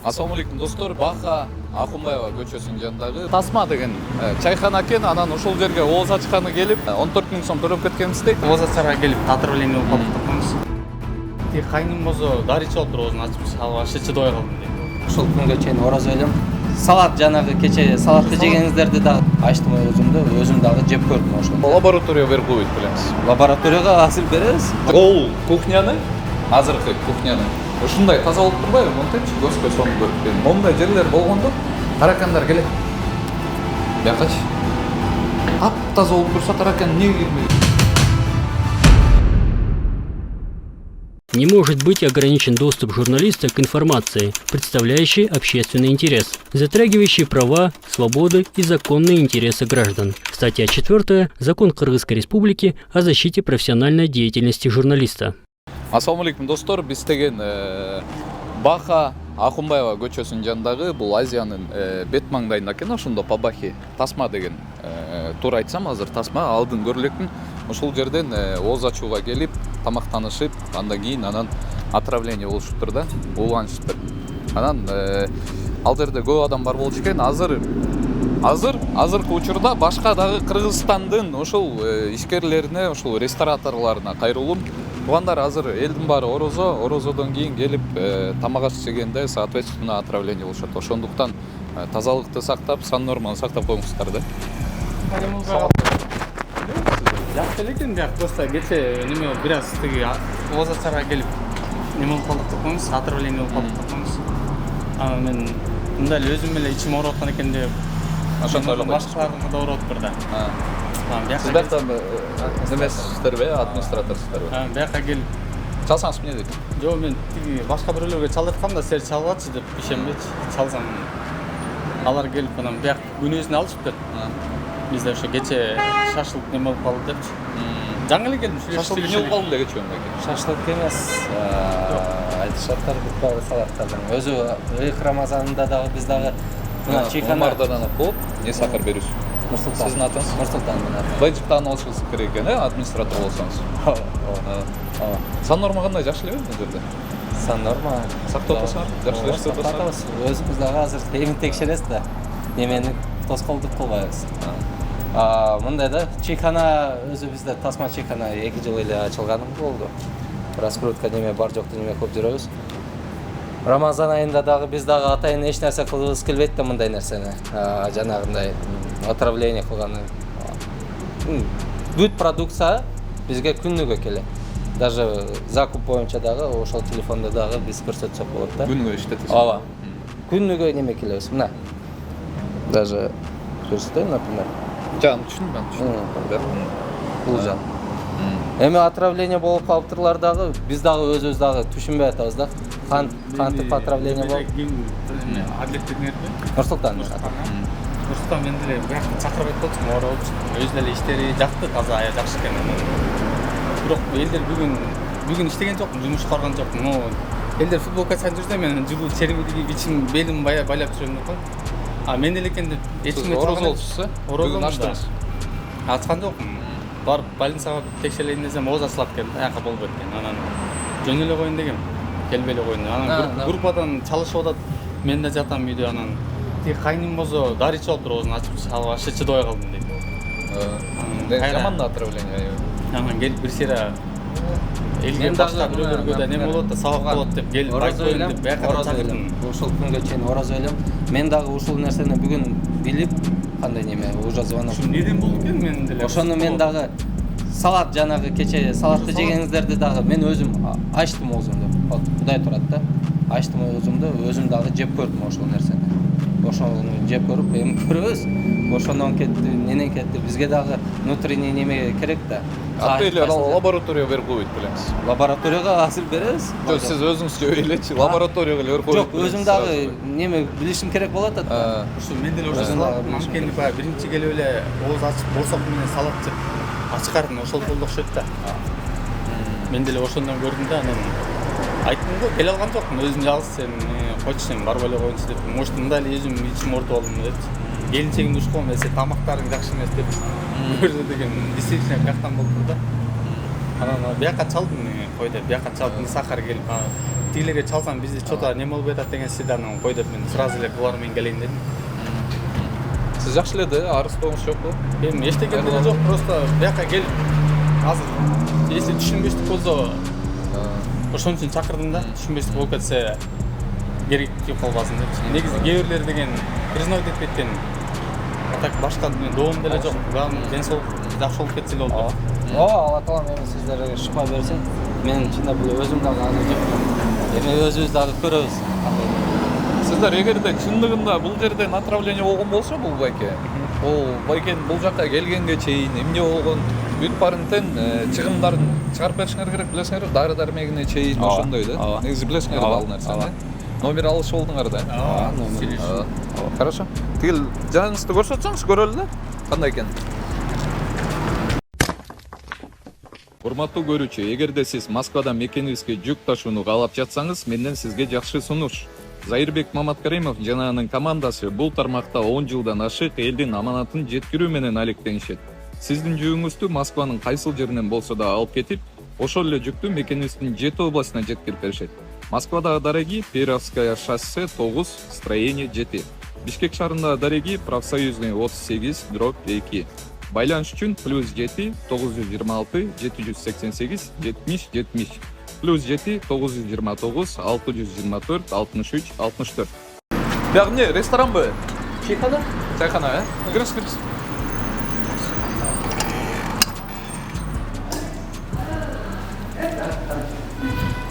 Ассаламу алейкум достор, Баха Ахунбаева көчөсүнүн жанындагы Тасма деген чайхана экен. Анан ушул жерге ооз ачканы келип 14 000 сом төлөп кеткенбиз дейт. Ооз ачарга келип отравление болуп калдык. Тек кайным болсо дарычы болуп оозун ачып албашы чыдабай калдым дейт. Ушул күнгө чейин ороз элем. Салат жанагы кече салатты жегениңиздерди да ачтым өзүм дагы жеп көрдүм ошондо. Лаборатория берип койбойт белемиз. Лабораторияга азыр беребиз. Ол кухняны, азыркы кухняны ушундай таза болуп турбайбы? Монтепчи көзгө сонуп көрүп. Мондай жерлер болгондо таракандар келет. Бакачы. Таза болуп турса таракан эмнеге кирбейт? Не может быть ограничен доступ журналиста к информации, представляющей общественный интерес, затрагивающей права, свободы и законные интересы граждан. Статья 4. Закон Кыргызской Республики о защите профессиональной деятельности журналиста. Ассаламу алейкум достор, биз деген Баха Ахунбаева көчөсүнүн жанындагы бул Азиянын бет маңдайында экен, ошондо Пабахи Тасма деген туура айтсам азыр Тасма алдын көрүлөкмүн. Ушул жерден ооз ачууга келип, тамактанышып, андан кийин анан отравление болушуптур да, ууланышыптыр. Анан ал жерде көп адам бар болчу экен. Азыркы учурда башка дагы Кыргызстандын ушул ишкерлерине, ушул рестораторлоруна кайрылуум. Туугандар азыр элдин баары орозодон кийин келип тамак аш жегенде соответственно отравление болушат. Ошондуктан тазалыкты сактап, сан норманы сактап коюңуздар да. Жакшы элекен бияк просто кече неме бир аз тиги ооз ачарга келип неме болуп калдык деп коюңуз, отравление болуп калдык деп коюңуз. Анан мен мындай эле өзүм эле ичим ооруп аткан экен деп Ошондой эле башкаларга да ооруптур да. Сиз бияктан немесизтерби, администраторсуздарбы? Бияка келип Чалсаңыз эмне дейт? жок, мен тиги башка бирөөлөргө чалдырткам да, силер чалбачы деп ишенбечи. Чалсам алар келип анан бияк күнөөсүн алышыптыр. Бизде ошо кече шашлык неме болуп калды депчи. Жаңы эле келдим. Шашлык эмне болуп калды эле кече өмдөкө? Шашлык эмес. Айтышаттар бутпагы салаттардан. Өзү ыйык Рамазанында дагы биз дагы мына чайхана Мардадан болуп, эмне сахар берүүсүз? Нурсултан. Сиздин атыңыз? Нурсултан менен. Быйжык таанып алышыңыз керек экен, администратор болсоңуз. Сан норма кандай, жакшы элеби бул жерде? Сан норма. Сактап атасыңар, жакшы эле иштеп атасыңар. Өзүбүз дагы азыр темин текшеребиз да. Немени тоскоолдук кылбайбыз. Мындай да, чайхана өзү бизде Тасма чайхана 2 жыл эле ачылган болду. Раскрутка неме бар жокту неме көп жүрөбүз. Рамазан айында дагы биз дагы атайын эч нерсе кылыбыз келбейт да мындай нерсени. Жанагындай отравление кылганы. Бүт продукция бизге күнүгө келет. Даже закуп боюнча дагы ошол телефондо дагы биз көрсөтсөк болот да. Күнүгө иштетесиз. Ооба. Күнүгө неме келебиз. Мына. Даже көрсөтөйүн, например. Түшүндүм. Бул жан. Эми отравление болуп калыптырлар дагы, биз дагы өзүбүз дагы түшүнбөй атабыз да. Кантип отравление болуп? Адлеттик нерби? Нурсултан. Нурсултан мен деле биякты чакырбайт болчу, ооруп болчу. Өзү деле иштери жакты, таза, жакшы экен. Бирок элдер бүгүн иштеген жокмун, жумушка барган жокмун. Элдер футболка чайып жүрсө мен жылуу черимдиги ичим белим байлап жүрөм деп коем. Мен деле экен деп эчиме Ороз болчусуз, бүгүн ачтыңыз. Ачкан жокмун. Барып больницага текшерейин десем ооз ачылат экен, аяка болбойт экен. Анан жөн эле коеюн дегем. Келбей эле коеюн. Анан группадан чалышып атат. Мен да жатам үйдө, анан тек кайным болсо дарычы болуптур, оозун ачып албашы чыдабай калдым дейт. Жаман отравление. Анан келип бир сыйра элге башка бирөөлөргө да неме болот да, сабак болот деп келип айтпайм деп бияка чакырдым. Ушул күнгө чейин ороз элем. Мен дагы ушул нерсени бүгүн билип, кандай неме уже звонок. Ушу неден болду экен мен деле. Ошону мен дагы салат жанагы кече салатты жегениңиздерди дагы мен өзүм ачтым оозумду. Кудай турат да. Ачтым оозумду, өзүм дагы жеп көрдүм ошол нерсени. Ошону жеп көрүп, эми көрөбүз. Ошондон кетти, менен кетти. Бизге дагы внутренний неме керек да. Апелер лаборатория берип койбойт белемиз. Лабораторияга азыр беребиз. Жок, сиз өзүңүз жөбөй элечи, лабораторияга эле берип койбойт. Жок, өзүм дагы неме билишим керек болот да. Ушу мен деле ошо мамкенди баягы биринчи келип эле ооз ачып, борсок менен салат жеп ачкардым, ошол болду окшойт да. Мен деле ошондон көрдүм да, анан айттым го, келе алган жокмун, өзүм жалгыз сен койчу сен барбай эле коеюнчу деп. Может, мындай эле өзүм ичим ооруп алдым деп. Келинчегимди ушком, сен тамактарың жакшы эмес деп көрдү деген. Действительно бияктан болду да. Анан бияка чалдым, койду, бияка чалып, сахар келип, тигилерге чалсаң бизде что-то неме болуп жатат деген сиде анан кой деп мен сразу эле булар менен келейин дедим. Сиз жакшы эле да, арыздооңуз жокпу? Эми эчтеке деле жок, просто бияка келип азыр если түшүнбөчтүк болсо ошон үчүн чакырдым да. Түшүнбөчтүк болуп кетсе керектип калбасын деп. Негизи кээ бирлер деген признать этип кеткен. А так башка доом деле жок. Главное ден соолук жакшы болуп кетсе эле болду. Алла таалам эми сиздерге шыкпа берсин. Мен чындап эле өзүм дагы аны жактырам. Эми өзүбүз дагы көрөбүз. Сиздер эгерде чындыгында бул жерден отравление болгон болсо бул байке, бул байкенин бул жакка келгенге чейин эмне болгон бүт барынтен чыгымдарын чыгарып беришиңер керек, билесиңер, дары дармегине чейин ошондой да. Негизи билесиңер ал нерсени. Номер алыш болдуңар да. Номер. Хорошо. Тигил жаныңызды көрсөтсөңүз көрөлү да. Кандай экен? Урматтуу көрүүчү, эгерде сиз Москвадан мекенибизге жүк ташууну каалап жатсаңыз, менден сизге жакшы сунуш. Зайырбек Маматкаримов жана анын командасы бул тармакта 10 жылдан ашык элдин аманатын жеткирүү менен алектенишет. Сиздин жүгүңүздү Москванын кайсыл жеринен болсо да алып кетип, ошол эле жүктү мекенибиздин 7 областына жеткирип беришет. Москвадагы Дареги, Перовская шоссе 9, строение 7. Бишкек шаарындагы Дареги, Профсоюзный 38/2. Байланыш үчүн +7 926 788 70 70. +7 929 624 63 64. Бияк эмне, ресторанбы? Чайхана? Чайхана, Кириш.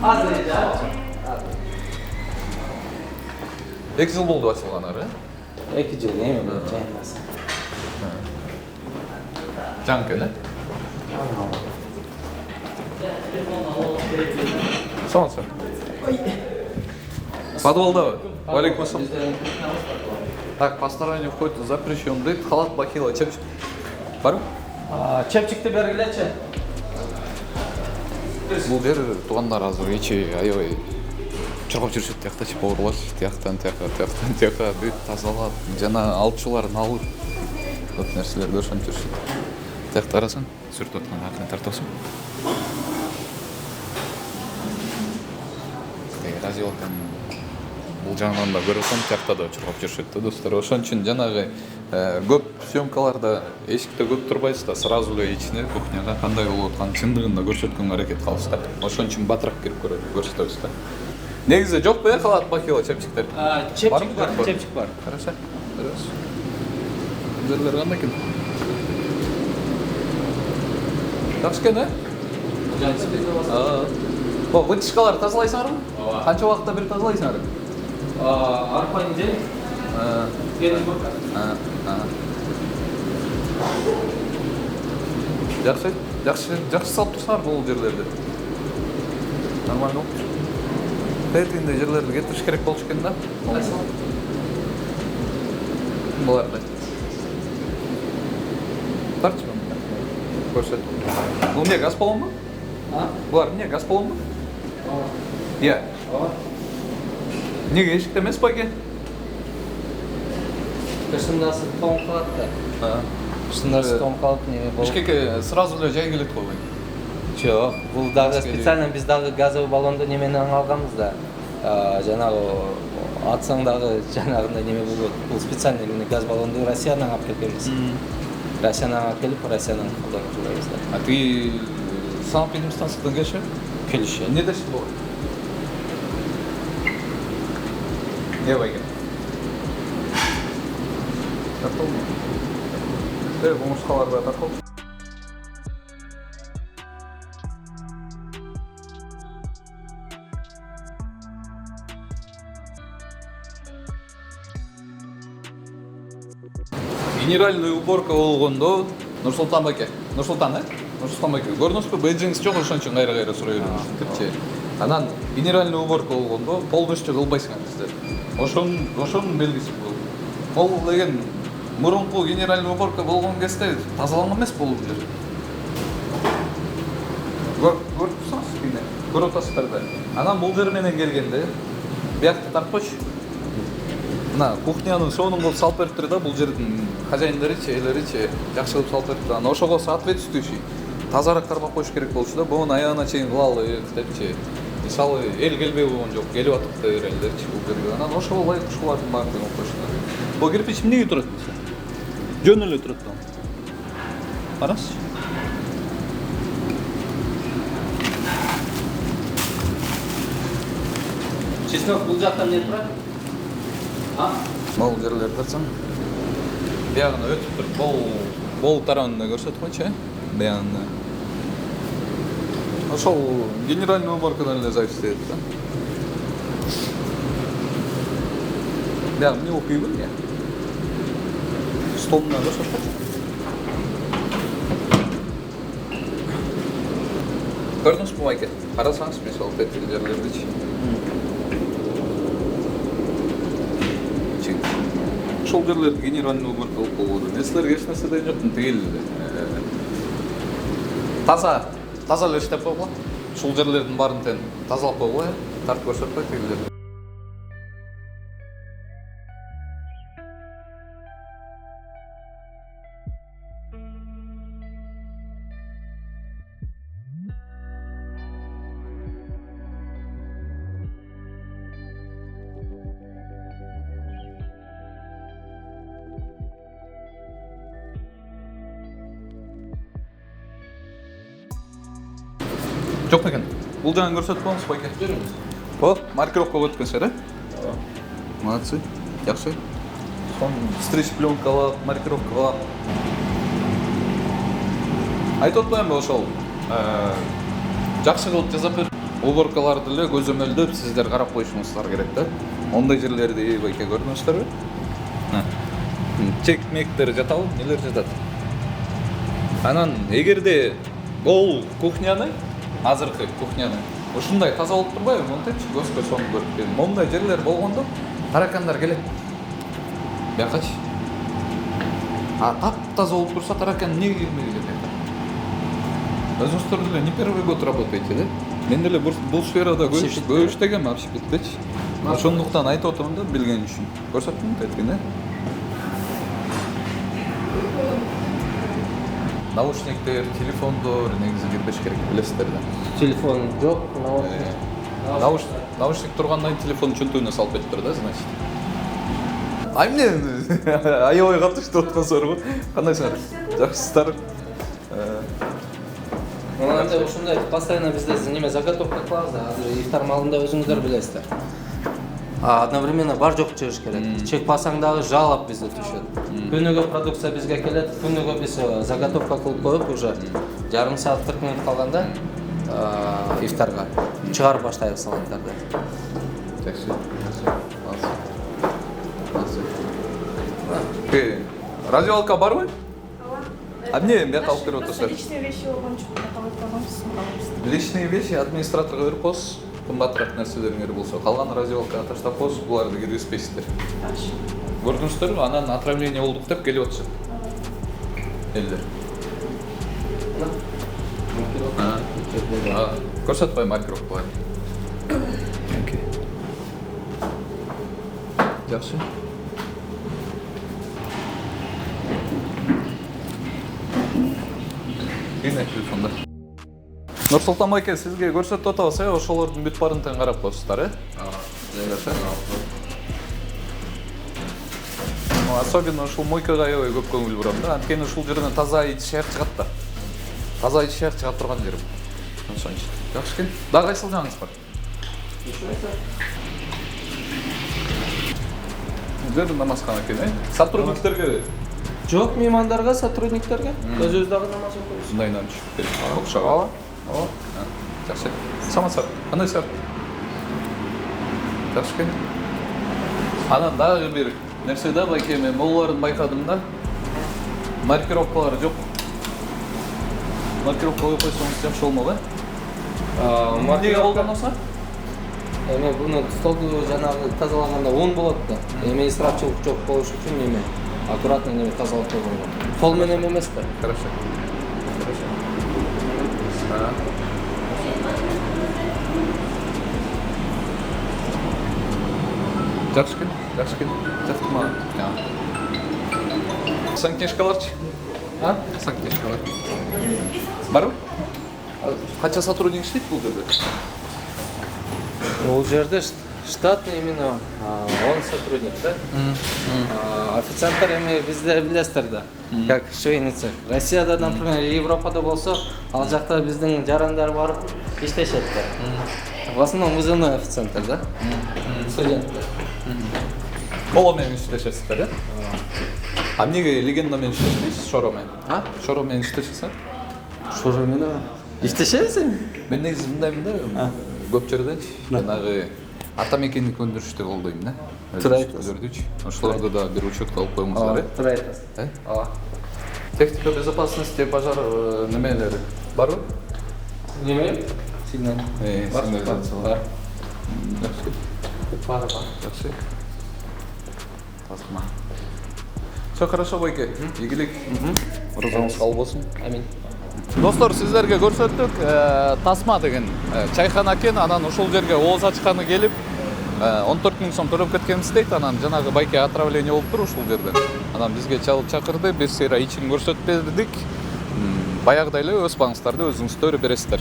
Азыр жа. 2 жыл болду ачылганары. 2 жыл эми чайханасы. Жаңы экен, Сонсы. Подвалдабы? Валейкум ассалам. Так, посторонний вход запрещен. Дейт, халат бахила, чепчик. Бар? Чепчикти бергилечи. Бул жер туугандар азыр ичи аябай чуркап жүрүшөт тиякта, поварлар тияктан тияка бүт тазалап, жана алчуларын алып көп нерселерди ошентип жүрүшөт. Тиякта карасаң, сүрүп аткан акын тартасың. Развилкан бул жагынан да көрүп атам, тиякта да чуркап жүрүшөт да достор. Ошон үчүн жанагы көп съемкаларда эшикте көп турбайсыз да, сразу эле ичине кухняга кандай болуп атканын чындыгында көрсөткөнгө аракет кылабыз да. Ошон үчүн батыраак кирип көрсөтөбүз да. Негизи жокпу халат бахила чепчиктер? Чепчик бар, чепчик бар. Хорошо. Хорошо. Жерлер кандай экен? Жакшы экен, Бо, вытяжкалар тазалайсыңарбы? Ооба. Канча убакытта бир тазалайсыңар? Арпа недель. Жакшы салып турсаңар бул жерлерди. Нормально. Тетинде жерлерди кетириш керек болчу экен да. Буларды. Тартчы. Көрсөт. Бул эмне, газ баллонбу? Булар эмне, газ баллонбу? Иә. Неге эшикте эмес байке? Кышындасы том калат да. Кышындасы том калып неме болуп. Бишкекке сразу эле жай келет го. Жок, бул дагы специально биз дагы газовый баллонду неменен алганбыз да. Жанагы атсаң дагы жанагындай неме болот. Бул специально эмне газ баллонду Россиядан алып келгенбиз. Россиядан алып келип, Россиядан колдонуп жүрөбүз да. А ты санэпидемстанциядан келиши? Келиши. Эмне дешти болот? Не байке? Тартылмы? Бумажкалар бар тартылды. Генеральный уборка болгондо Нурсултан байке. Нурсултан, Нурсултан байке. Көрдүңүзбү, бейджиңиз жок, ошон үчүн кайра сурай бердим. Анан генеральный уборка болгондо полностью кылбайсыңар сиздер. Ошонун белгиси бул. Бул деген мурунку генеральный уборка болгон кезде тазаланган эмес бул жер. Көрүп турсаңыз кийин, көрүп атасыздар да. Анан бул жер менен келгенде биякты тарткойчу. Мына кухнянын сонун кылып салып бериптир да, бул жердин хозяиндеричи, элеричи жакшы кылып салып бериптир. Анан ошого соответствующий тазараак кармап коюш керек болчу да. Бунун аягына чейин кылалы депчи. мисалы эл келбей болгон жок, келип атып да берелерчи бул жерге. Анан ошого ылайык ушулардын баардыгын алып коюшту. Бул кирпич эмнеге турат десе? Жөн эле турат да. Караңызчы. Чеснок бул жакта эмне турат? Бул жерлерди карасаң. Биягына өтүп туруп, бол тарабында көрсөтүп койчу, биягында. Ошол генеральный уборкадан эле зависит этет да. Биягы эмне болуп күйбүн я? Столуна көрсөтүп койчу. Көрдүңүзбү Майке? Карасаңыз, мисалы, тетиги жерлердичи. Ошол жерлерди генеральный уборка кылып койбоду. Мен силерге эч нерсе деген жокмун, тигил таза эле иштеп койгула. Ушул жерлердин баарын тең тазалап койгула, тартып көрсөтүп кой тигилерди. Жок экен. Бул жагын көрсөтүп коюңуз Байке. Көрүңүз. О, маркировкага өткөнсүздөр, э? Молодцы. Жакшы. Сон стрич пленкалап, маркировкалап. Айтып атпаймынбы ошол? Жакшы кылып жасап бер. Уборкаларды эле көзөмөлдөп сиздер карап коюшуңуздар керек да. Ондай жерлерди Байке көрдүңүздөрбү? Чек-мектер жатабы, нелер жатат. Анан эгерде бул кухняны азыркы кухняны ушундай таза болуп турбайбы? Монтечи көзгө сонуп көрүп. Мондай жерлер болгондо таракандар келет. Бакачы. Тап-таза болуп турса таракан эмнеге келмей кетет? Өзүңүздөр деле не первый год работаете, да? Мен деле бул сферада көп иштегем, общепиттечи. Ошондуктан айтып атам да, билген үчүн. Көрсөттүм тетигин, наушниктер, телефондор негизи кирбеш керек, билесиздер да. Телефон жок, Наушник тургандан кийин телефон чөнтөгүнө салып кетиптир да, значит. Ай эмне? Аябай катыштып аткансыздар го. Кандайсыңар? Жакшысыздар? Анда ушундай постоянно бизде неме заготовка кылабыз да, азыр ифтар малында өзүңүздөр билесиздер. Одновременно бар жок чыгыш керек. Чек басаң дагы жалап бизде түшөт. Күнүгө продукция бизге келет, күнүгө биз заготовка кылып коюп уже жарым саат 40 минут калганда ифтарга чыгарып баштайбыз салаттарды. Жакшы. Радиолка барбы? Эмне бияка алып келип атасыздар? Личные вещи болгон жок. Личные вещи администраторго берип коесуз. Кымбатыраак нерселериңер болсо, калган радиолкага таштап коесуз, буларды киргизбейсиздер. Көрдүңүздөрбү? Анан отравление болдук деп келип атышат. Элдер. Көрсөтпөй маркировкалар. Жакшы. Эне телефонда. Нурсултан Байке, сизге көрсөтүп атабыз, ошолордун бүт баарын тең карап коесуздар, Особенно ушул мойкага аябай көп көңүл бурам да. Анткени ушул жерден таза ичишак чыгат да. Таза ичишак чыга турган жер. Ошончу. Жакшы экен. Дагы кайсыл жагыңыз бар? Жер намазхана экен, сотрудниктерге Жок, меймандарга, сотрудниктерге өзүбүз дагы намаз окуйбуз. Мындайынан түшүп окшого. Жакшы. Самасар. Кандайсыздар? Жакшы экен. Анан дагы бир нерсе да Байке, мен могуларын байкадым да. Маркировкалар жок. Маркировка коюп койсоңуз жакшы болмок, Эмнеге колдоносуңар? Эме буну столду жанагы тазалаганда он болот да. Эме исрапчылык жок болуш үчүн эме аккуратно неме тазалап койгон. Кол менен эмес да. Хорошо. Жакшы экен. Жактырма. Саңкнешкаларчы? Саңкнешкалар. Барбы? Канча сотрудник иштейт бул жерде? Ол жерде штатный именно он сотрудник, да? Официанттар эми бизде билесиздер да. Как швейный цех. Россияда, например, Европада болсо, ал жакта биздин жарандар барып иштешет да. В основном вызывной официанттар да? Студенттер. Коло менен иштешесиздер, э? А эмнеге легендамен иштешпейсиз, Шоро менен? А? Шоро менен иштешесиң? Шо же мені? İşteşeriz mi? Мен негизи мындаймын да, көп жердечи жанагы ата мекендик өндүрүштү колдойм да. Туура айтасыз. Өндүрдүчү. Ошолорду да бир учетко алып коюңуздар, э? Тура айтасыз. Ооба. Техника безопасности, пожар немелери барбы? Неме? Сигнал. Сигнализация Бар. Жакшы. Бар. Жакшы. Тазма. Все хорошо, бойке. Ийгилик. Розаңыз кабыл болсун. Амин. Достор, сиздерге көрсөттүк, Тасма деген чайхана экен, анан ушул жерге ооз ачканы келип 14 000 сом төлөп кеткенбиз дейт. Анан жанагы байке отравление болуптур ушул жерден. Анан бизге чалып чакырды, биз сыйра ичин көрсөтүп бердик. Баягыдай эле өз багыңыздарды өзүңүз төрө бересиздер.